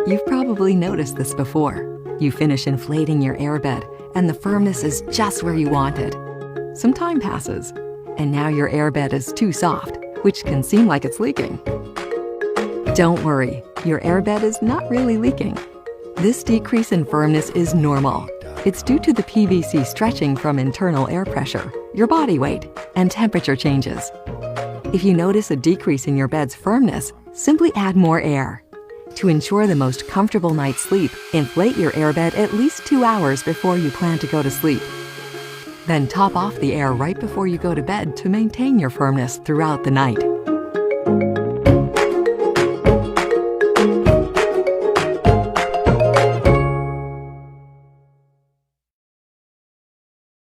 You've probably noticed this before. You finish inflating your airbed, and the firmness is just where you want it. Some time passes, and now your airbed is too soft, which can seem like it's leaking. Don't worry, your airbed is not really leaking. This decrease in firmness is normal. It's due to the PVC stretching from internal air pressure, your body weight, and temperature changes. If you notice a decrease in your bed's firmness, simply add more air. To ensure the most comfortable night's sleep, inflate your airbed at least 2 hours before you plan to go to sleep. Then top off the air right before you go to bed to maintain your firmness throughout the night.